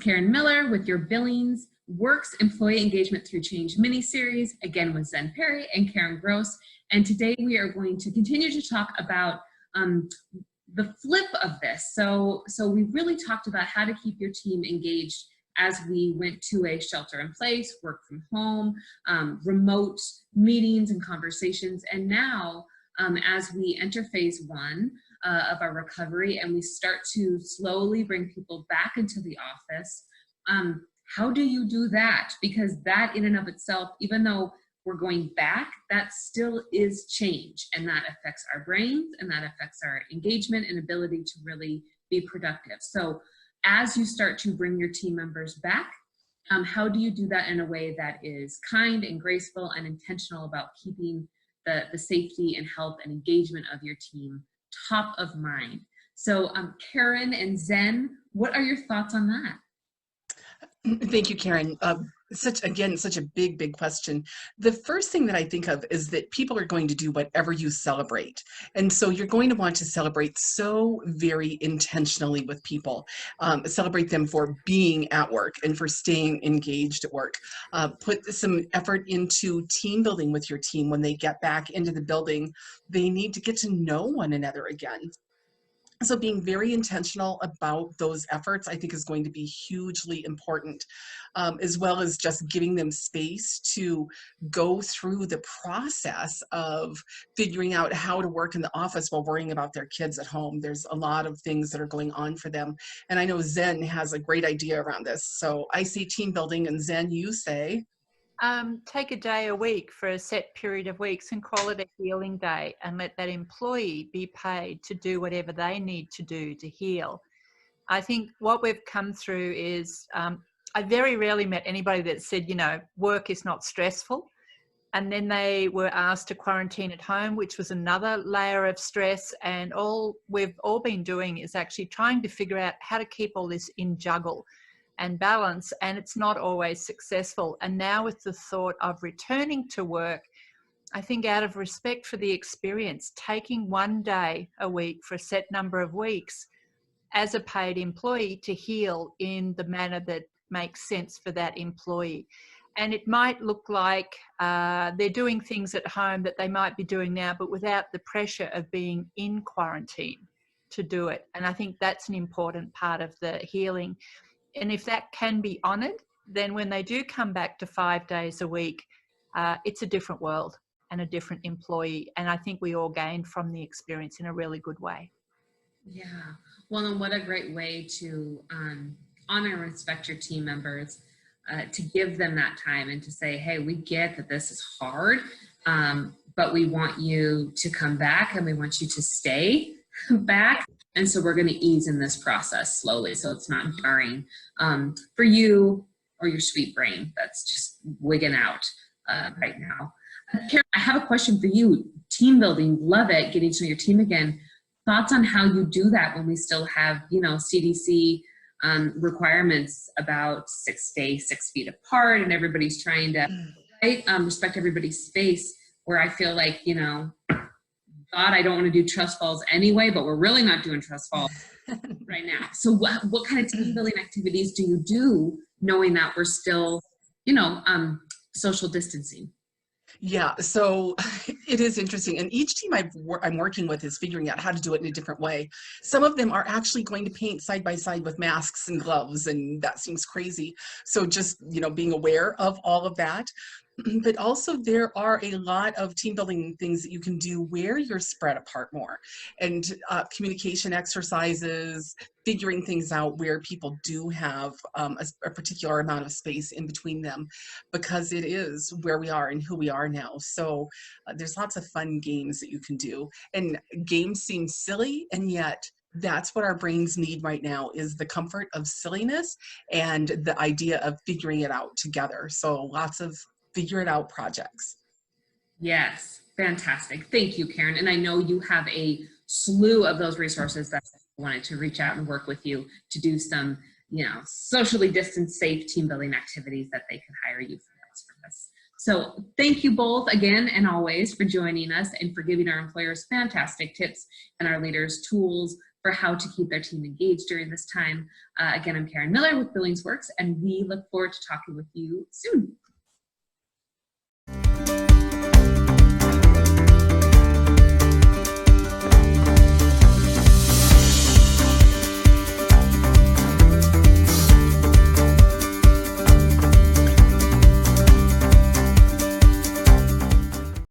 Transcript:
Karen Miller with your BillingsWorks Employee Engagement Through Change mini-series, again with Zen Perry and Karen Gross. And today we are going to continue to talk about the flip of this. So we really talked about how to keep your team engaged as we went to a shelter in place, work from home, remote meetings and conversations. And now, as we enter phase one of our recovery and we start to slowly bring people back into the office, how do you do that? Because that in and of itself, even though we're going back, that still is change, and that affects our brains and that affects our engagement and ability to really be productive. So as you start to bring your team members back, how do you do that in a way that is kind and graceful and intentional about keeping the safety and health and engagement of your team top of mind? So Karen and Zen, what are your thoughts on that? Thank you, Karen. Such a big question. The first thing that I think of is that people are going to do whatever you celebrate. And so you're going to want to celebrate so very intentionally with people. Celebrate them for being at work and for staying engaged at work. Put some effort into team building with your team. When they get back into the building, they need to get to know one another again. So being very intentional about those efforts, I think, is going to be hugely important, as well as just giving them space to go through the process of figuring out how to work in the office while worrying about their kids at home. There's a lot of things that are going on for them. And I know Zen has a great idea around this. So I say team building, and Zen, you say? Take a day a week for a set period of weeks and call it a healing day, and let that employee be paid to do whatever they need to do to heal. I think what we've come through is, I very rarely met anybody that said, you know, work is not stressful. And then they were asked to quarantine at home, which was another layer of stress. And all we've all been doing is actually trying to figure out how to keep all this in juggle and balance, and it's not always successful. And now with the thought of returning to work, I think out of respect for the experience, taking one day a week for a set number of weeks as a paid employee to heal in the manner that makes sense for that employee. And it might look like they're doing things at home that they might be doing now, but without the pressure of being in quarantine to do it. And I think that's an important part of the healing. And if that can be honoured, then when they do come back to 5 days a week, it's a different world and a different employee. And I think we all gain from the experience in a really good way. Yeah. Well, and what a great way to honor and respect your team members, to give them that time and to say, hey, we get that this is hard, but we want you to come back and we want you to stay back. And so we're going to ease in this process slowly, so it's not jarring for you or your sweet brain that's just wigging out right now. Karen, I have a question for you. Team building, love it, getting to know your team again. Thoughts on how you do that when we still have, you know, CDC requirements about stay 6 feet apart, and everybody's trying to respect everybody's space, where I feel like, you know, God, I don't want to do trust falls anyway, but we're really not doing trust falls right now. So what kind of team building activities do you do, knowing that we're still, you know, social distancing? Yeah, so it is interesting. And each team I'm working with is figuring out how to do it in a different way. Some of them are actually going to paint side by side with masks and gloves, and that seems crazy. So just, you know, being aware of all of that. But also there are a lot of team building things that you can do where you're spread apart more, and communication exercises, figuring things out where people do have a particular amount of space in between them, because it is where we are and who we are now. So there's lots of fun games that you can do, and games seem silly, and yet that's what our brains need right now, is the comfort of silliness and the idea of figuring it out together. So lots of figure it out projects. Yes, fantastic. Thank you, Karen. And I know you have a slew of those resources that I wanted to reach out and work with you to do some, you know, socially distanced, safe team building activities that they could hire you for this. So thank you both again and always for joining us and for giving our employers fantastic tips and our leaders tools for how to keep their team engaged during this time. Again, I'm Karen Miller with BillingsWorks, and we look forward to talking with you soon.